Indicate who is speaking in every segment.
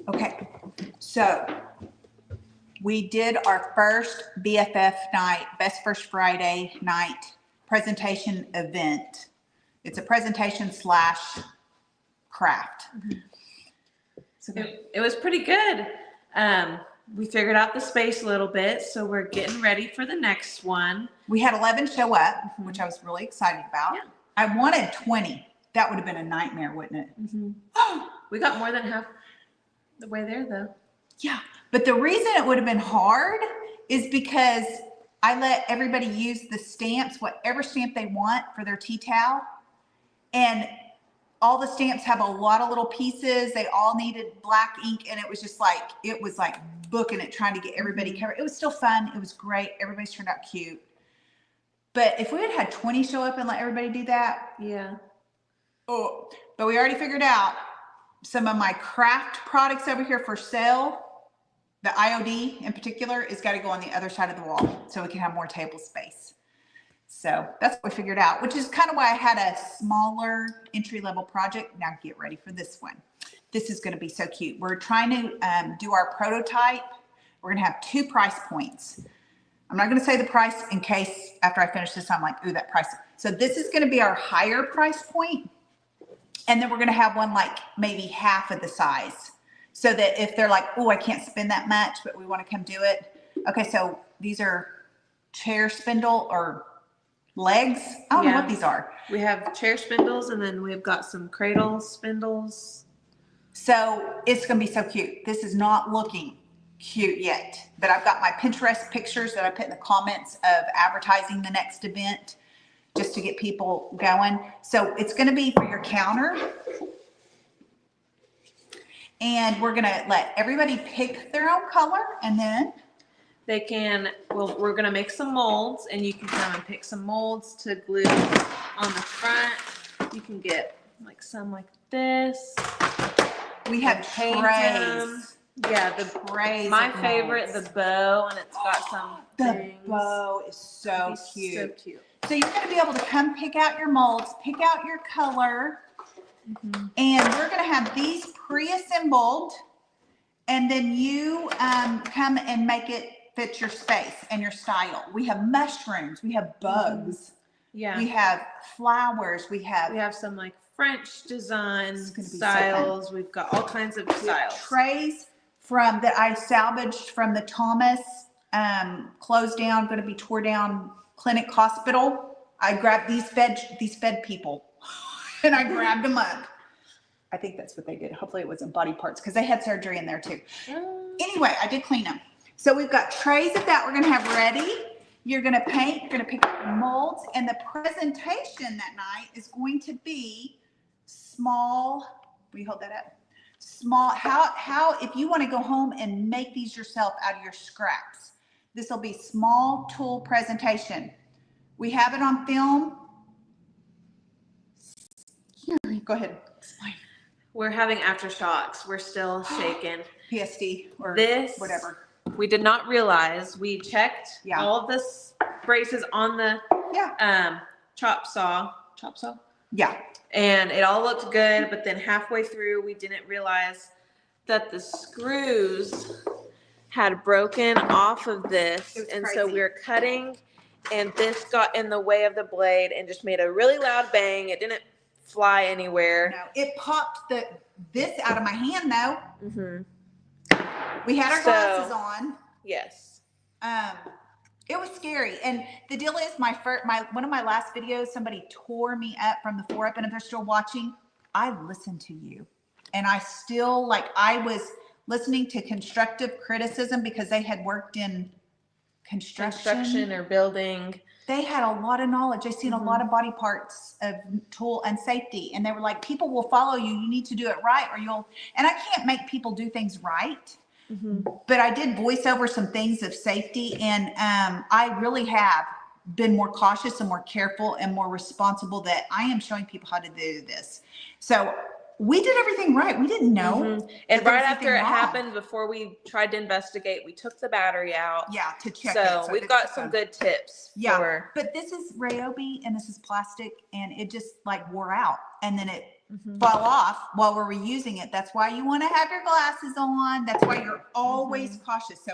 Speaker 1: Okay, so we did our first BFF night, Best First Friday night presentation event. It's a presentation / craft. So
Speaker 2: it was pretty good. We figured out the space a little bit, so we're getting ready for the next one.
Speaker 1: We had 11 show up, which I was really excited about.
Speaker 2: Yeah.
Speaker 1: I wanted 20. That would have been a nightmare, wouldn't it?
Speaker 2: We got more than half the way there, though.
Speaker 1: Yeah, but the reason it would have been hard is because I let everybody use the stamps, whatever stamp they want for their tea towel. And all the stamps have a lot of little pieces. They all needed black ink. And it was just like, booking it, trying to get everybody covered. It was still fun. It was great. Everybody's turned out cute. But if we had 20 show up and let everybody do that.
Speaker 2: Yeah.
Speaker 1: Oh, but we already figured out some of my craft products over here for sale. The IOD in particular is got to go on the other side of the wall so we can have more table space. So that's what we figured out, which is kind of why I had a smaller entry-level project. Now get ready for this one. This is going to be so cute. We're trying to do our prototype. We're going to have 2 price points. I'm not going to say the price in case after I finish this, I'm like, ooh, that price. So this is going to be our higher price point. And then we're going to have one like maybe half of the size. So that if they're like, oh, I can't spend that much, but we want to come do it. Okay, so these are chair spindle or legs. I don't know what these are.
Speaker 2: We have chair spindles, and then we've got some cradle spindles.
Speaker 1: So it's going to be so cute. This is not looking cute yet, but I've got my Pinterest pictures that I put in the comments of advertising the next event just to get people going. So it's going to be for your counter. And we're going to let everybody pick their own color, and then
Speaker 2: they can, well, we're going to make some molds, and you can come and pick some molds to glue on the front. You can get like some like this.
Speaker 1: We have trays.
Speaker 2: Yeah, the
Speaker 1: trays.
Speaker 2: My favorite, the bow, and it's got some
Speaker 1: things. The bow is so cute.
Speaker 2: So cute.
Speaker 1: So you're going to be able to come pick out your molds, pick out your color, and we're going to have these pre-assembled, and then you come and make it fit your space and your style. We have mushrooms, we have bugs, we have flowers, we have
Speaker 2: some like French design styles. We've got all kinds of styles.
Speaker 1: Trays from that I salvaged from the Thomas closed down, going to be tore down clinic hospital. I grabbed these fed people and I grabbed them up. I think that's what they did. Hopefully it wasn't body parts because they had surgery in there too. Anyway, I did clean them. So we've got trays of that we're going to have ready. You're going to paint, you're going to pick up molds, and the presentation that night is going to be small. Will you hold that up? Small, how if you want to go home and make these yourself out of your scraps. This will be small tool presentation. We have it on film. Here, go ahead. Explain.
Speaker 2: We're having aftershocks. We're still shaken.
Speaker 1: PSD or whatever.
Speaker 2: We did not realize. We checked all of the braces on the chop saw.
Speaker 1: Yeah.
Speaker 2: And it all looked good, but then halfway through, we didn't realize that the screws had broken off of this. And
Speaker 1: crazy.
Speaker 2: So we were cutting, and this got in the way of the blade and just made a really loud bang. It didn't fly anywhere.
Speaker 1: No, it popped this out of my hand though. We had our glasses on.
Speaker 2: Yes.
Speaker 1: It was scary. And the deal is one of my last videos, somebody tore me up from the floor up, and if they're still watching, I listened to you. And I still I was listening to constructive criticism because they had worked in construction
Speaker 2: or building.
Speaker 1: They had a lot of knowledge. They've seen a lot of body parts of tool and safety. And they were like, people will follow you. You need to do it right or and I can't make people do things right. But I did voice over some things of safety. And I really have been more cautious and more careful and more responsible that I am showing people how to do this. So we did everything right. We didn't know.
Speaker 2: And right after it happened, before we tried to investigate, we took the battery out.
Speaker 1: Yeah, to check
Speaker 2: it.
Speaker 1: So
Speaker 2: we've got some good tips.
Speaker 1: Yeah, but this is Ryobi and this is plastic, and it just wore out. And then fall off while we're reusing it. That's why you want to have your glasses on. That's why you're always cautious. So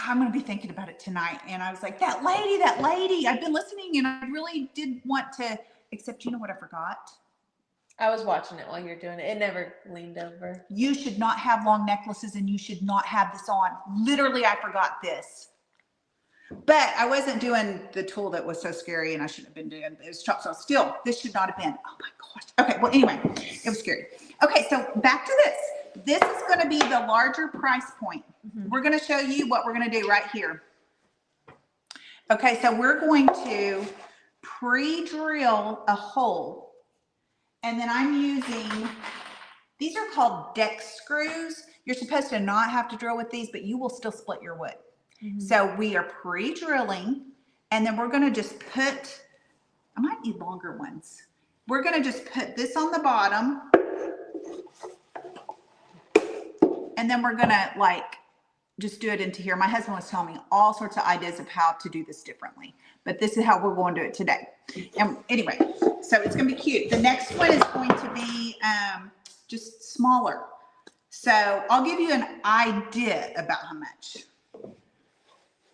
Speaker 1: I'm going to be thinking about it tonight. And I was like, that lady, I've been listening and I really did want to, except you know what I forgot?
Speaker 2: I was watching it while you were doing it. It never leaned over.
Speaker 1: You should not have long necklaces and you should not have this on. Literally, I forgot this. But I wasn't doing the tool that was so scary and I shouldn't have been doing. It was chop. So still, this should not have been. Oh my gosh. Okay, well, anyway, it was scary. Okay, so back to this. This is going to be the larger price point. We're going to show you what we're going to do right here. Okay, so we're going to pre-drill a hole. And then I'm using, these are called deck screws. You're supposed to not have to drill with these, but you will still split your wood. So we are pre-drilling, and then we're going to just put, I might need longer ones. We're going to just put this on the bottom, and then we're going to like just do it into here. My husband was telling me all sorts of ideas of how to do this differently, but this is how we're going to do it today. And anyway, so it's going to be cute. The next one is going to be just smaller. So I'll give you an idea about how much.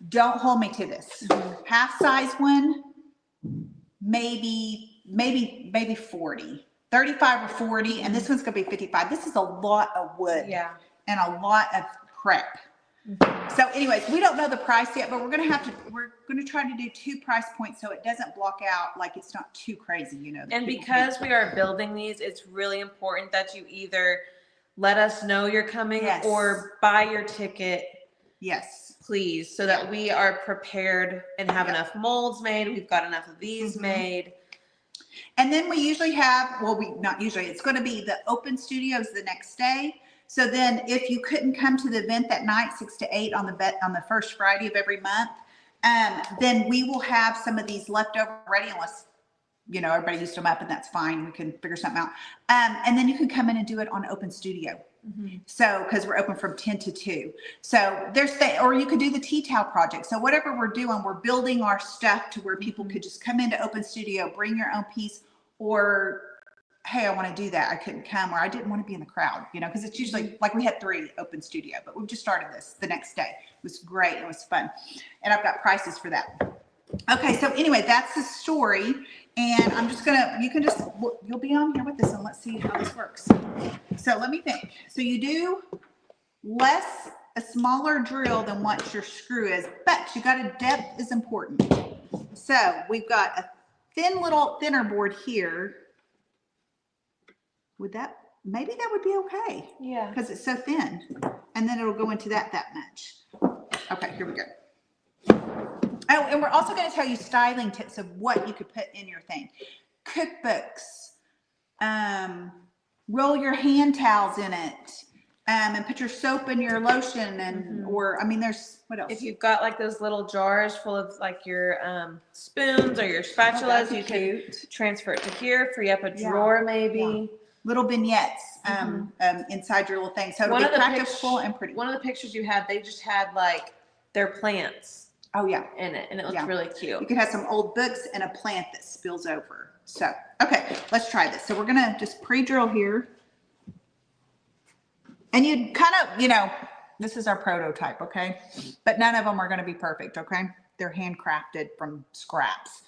Speaker 1: Don't hold me to this. Half size one, maybe 40, 35 or 40. And this one's going to be 55. This is a lot of wood and a lot of prep. So anyways, we don't know the price yet, but we're going to try to do 2 price points so it doesn't block out, like it's not too crazy, you know.
Speaker 2: And because we are building these, it's really important that you either let us know you're coming or buy your ticket.
Speaker 1: Yes.
Speaker 2: Please, so that we are prepared and have enough molds made. We've got enough of these made.
Speaker 1: And then we usually have, well, not usually, it's going to be the open studios the next day. So then if you couldn't come to the event that night, 6 to 8 on the first Friday of every month, then we will have some of these left over ready, unless, you know, everybody used them up and that's fine. We can figure something out. And then you can come in and do it on open studio. So, because we're open from 10 to 2. So there's or you could do the tea towel project. So whatever we're doing, we're building our stuff to where people could just come into open studio, bring your own piece, or, hey, I want to do that. I couldn't come, or I didn't want to be in the crowd, you know, because it's usually like we had 3 open studio, but we've just started this the next day. It was great. It was fun. And I've got prices for that. Okay. So anyway, that's the story. And I'm just gonna, you'll be on here with us and let's see how this works. So let me think. So you do a smaller drill than what your screw is, but you got a depth is important. So we've got a thinner board here. Maybe that would be okay. Yeah. Because it's so thin. And then it'll go into that much. Okay, here we go. Oh, and we're also going to tell you styling tips of what you could put in your thing. Cookbooks, roll your hand towels in it, and put your soap and your lotion and, or, I mean, there's, what else?
Speaker 2: If you've got like those little jars full of like your spoons or your spatulas, you can transfer it to here, free up a drawer maybe.
Speaker 1: Little vignettes inside your little thing. So it'll be practical and pretty.
Speaker 2: One of the pictures you had, they just had like their plants.
Speaker 1: Oh yeah,
Speaker 2: in it, and it looks really cute.
Speaker 1: You could have some old books and a plant that spills over. So, okay, let's try this. So we're gonna just pre-drill here, and you kind of, you know, this is our prototype, okay? But none of them are gonna be perfect, okay? They're handcrafted from scraps.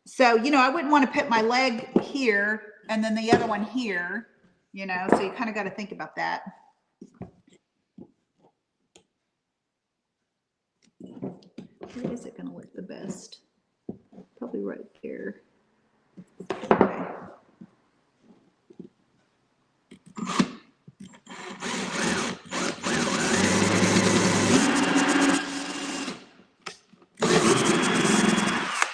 Speaker 1: So, you know, I wouldn't want to put my leg here and then the other one here, you know. So you kind of got to think about that. Where is it going to look the best? Probably right there. Okay.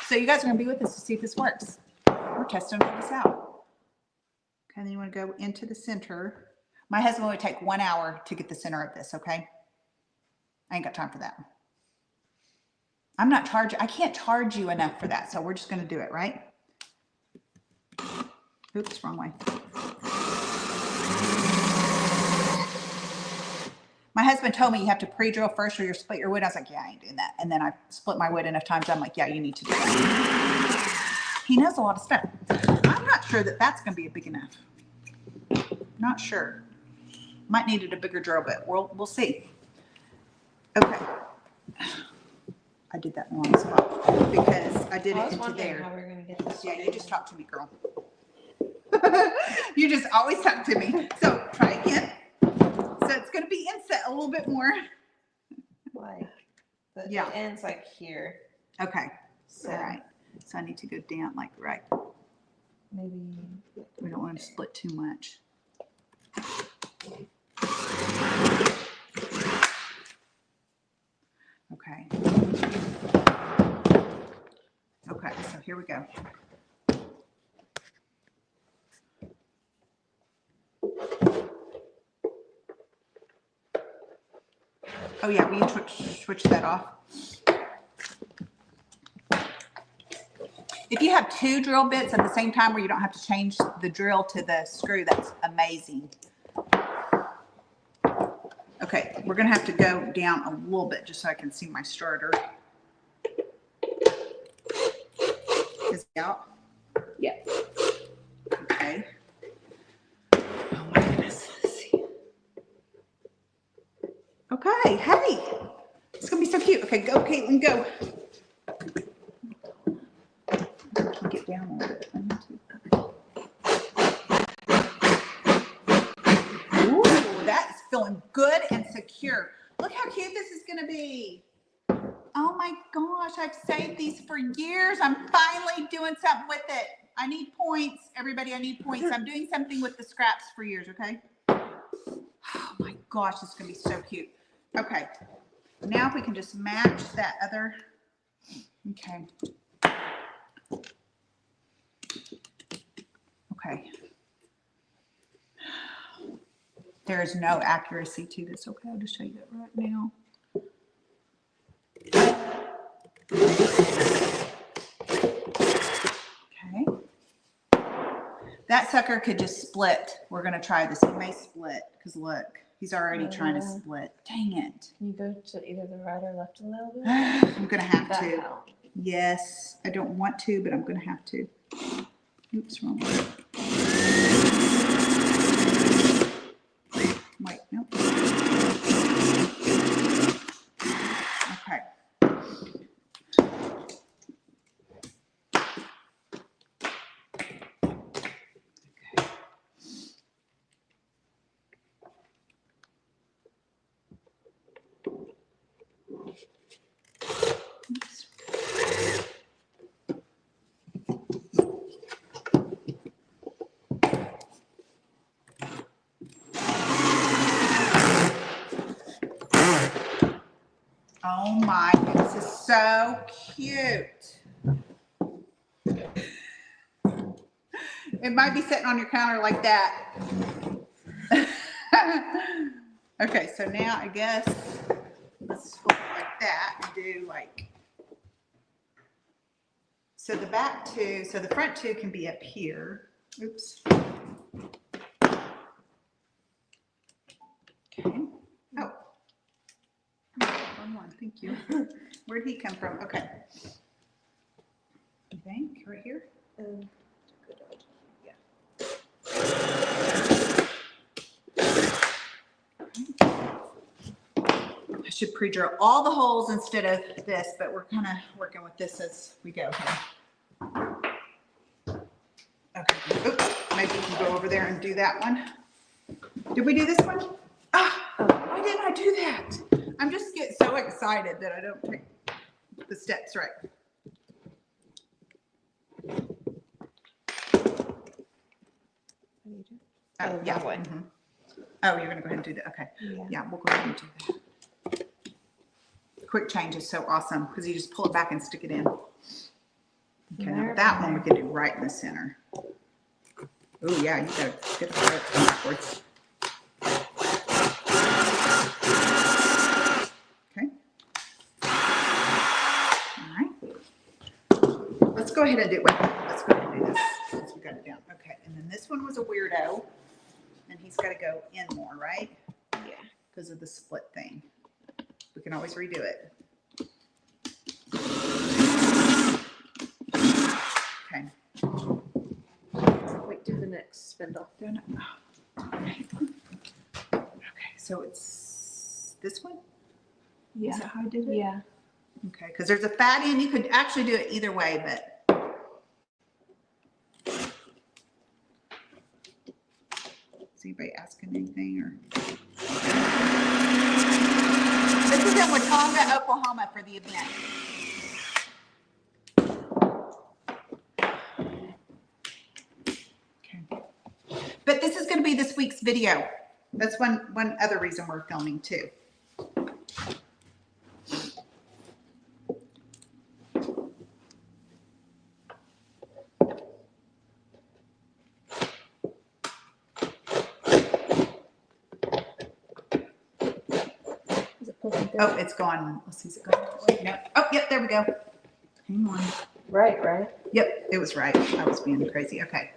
Speaker 1: So you guys are going to be with us to see if this works. We're testing this out. Okay, then you want to go into the center. My husband would take 1 hour to get the center of this, okay? I ain't got time for that. I can't charge you enough for that, so we're just going to do it, right? Oops, wrong way. My husband told me you have to pre-drill first or you'll split your wood. I was like, yeah, I ain't doing that. And then I split my wood enough times. I'm like, yeah, you need to do that. He knows a lot of stuff. I'm not sure that that's going to be big enough. Not sure. Might need it a bigger drill bit. We'll see. Okay. I did that in the wrong spot because I did it into there.
Speaker 2: How we're gonna get this.
Speaker 1: Yeah, you just talk to me, girl. You just always talk to me. So try again. So it's going to be inset a little bit more.
Speaker 2: Like, it
Speaker 1: Yeah.
Speaker 2: ends like here.
Speaker 1: Okay.
Speaker 2: So
Speaker 1: All right. So I need to go down like right.
Speaker 2: maybe
Speaker 1: We don't want to split too much. Okay. Okay, so here we go. Oh yeah, will you switch that off? If you have two drill bits at the same time where you don't have to change the drill to the screw, that's amazing. Okay, we're gonna have to go down a little bit just so I can see my starter. Is it out?
Speaker 2: yeah.
Speaker 1: Okay. Oh my goodness. Let's see. Okay, hey. It's gonna be so cute. Okay, go, Caitlin, go. Get down a little bit. I need to. Ooh, that is feeling good and secure. Look how cute this is gonna be. Oh my gosh, I've saved these for years. I'm finally doing something with it. I need points. Everybody, I need points. I'm doing something with the scraps for years, okay? Oh my gosh, this is gonna be so cute. Okay, now if we can just match that other, okay. Okay. There is no accuracy to this, okay? I'll just show you that right now. Okay. That sucker could just split. We're gonna try this. He may split, because look, he's already trying to split. Dang it.
Speaker 2: Can you go to either the right or left a little bit?
Speaker 1: I'm gonna have
Speaker 2: That
Speaker 1: to.
Speaker 2: helped.
Speaker 1: Yes, I don't want to, but I'm gonna have to. Oops, wrong one. Wait, nope. Okay. Oops. Oh my, this is so cute. It might be sitting on your counter like that. Okay, so now I guess let's flip it like that and do like, so the back two, so the front two can be up here. Oops. Okay. Oh. Wrong one, thank you. Where'd he come from? Okay. I think right here. Yeah. I should pre-drill all the holes instead of this, but we're kind of working with this as we go here. Okay. Oops. Maybe we can go over there and do that one. Did we do this one? Ah, why didn't I do that? I'm just getting so excited that I don't take the steps right. Oh, yeah. Mm-hmm. Oh, you're gonna go ahead and do that. Okay. Yeah, we'll go ahead and do that. Quick change is so awesome because you just pull it back and stick it in. Okay, now that one we can do right in the center. Oh yeah, you gotta get it backwards. Okay. All right. Let's go ahead and do it. Let's go ahead and do this since we got it down. Okay, and then this one was a weirdo, and he's got to go in more, right?
Speaker 2: Yeah.
Speaker 1: Because of the split thing. We can always redo it. Okay.
Speaker 2: do the next spindle.
Speaker 1: Okay, so it's this one?
Speaker 2: Yeah.
Speaker 1: Is that how I did it?
Speaker 2: Yeah.
Speaker 1: Okay, because there's a fat end. You could actually do it either way, but. Is anybody asking anything or? This is in Watauga, Oklahoma for the event. Okay. But this is going to be this week's video. That's one other reason we're filming too. Oh, it's gone. Let's see, is it gone? Wait, no. Oh, yep, there we go. Hang on.
Speaker 2: Right.
Speaker 1: Yep, it was right. I was being crazy. Okay.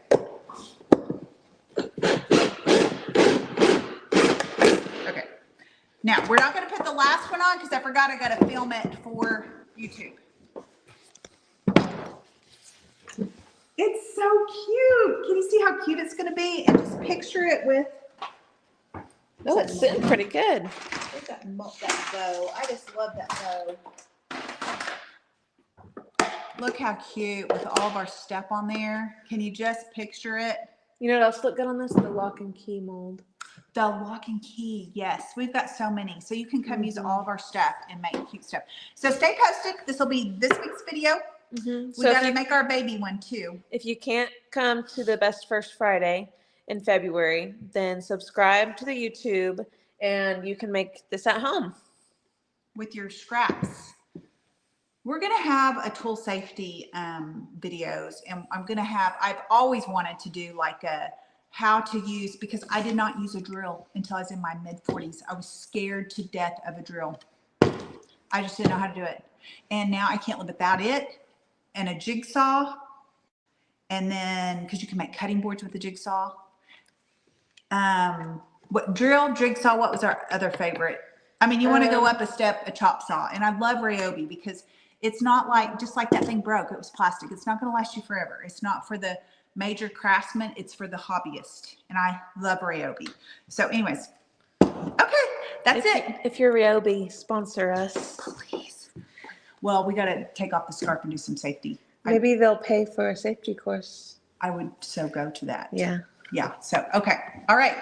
Speaker 1: Okay. Now, we're not going to put the last one on because I forgot I got to film it for YouTube. It's so cute. Can you see how cute it's going to be? And just picture it with.
Speaker 2: Oh, it's sitting pretty good.
Speaker 1: Look at that bow. I just love that bow. Look how cute with all of our step on there. Can you just picture it?
Speaker 2: You know what else look good on this? The lock and key mold.
Speaker 1: The lock and key. Yes, we've got so many. So you can come use all of our stuff and make cute stuff. So stay posted. This will be this week's video. We got to make our baby one too.
Speaker 2: If you can't come to the Best First Friday in February, then subscribe to the YouTube and you can make this at home.
Speaker 1: With your scraps. We're going to have a tool safety videos, and I've always wanted to do like a how to use, because I did not use a drill until I was in my mid 40s. I was scared to death of a drill. I just didn't know how to do it. And now I can't live without it, and a jigsaw. And then, because you can make cutting boards with a jigsaw. What drill, jigsaw, what was our other favorite? I mean, you want to go up a step, a chop saw. And I love Ryobi because it's not like, just like that thing broke, it was plastic. It's not going to last you forever. It's not for the major craftsman. It's for the hobbyist. And I love Ryobi. So anyways, okay, that's it.
Speaker 2: If you're Ryobi, sponsor us.
Speaker 1: Please. Well, we got to take off the scarf and do some safety.
Speaker 2: Maybe they'll pay for a safety course.
Speaker 1: I would so go to that.
Speaker 2: Yeah.
Speaker 1: Yeah. So, okay. All right.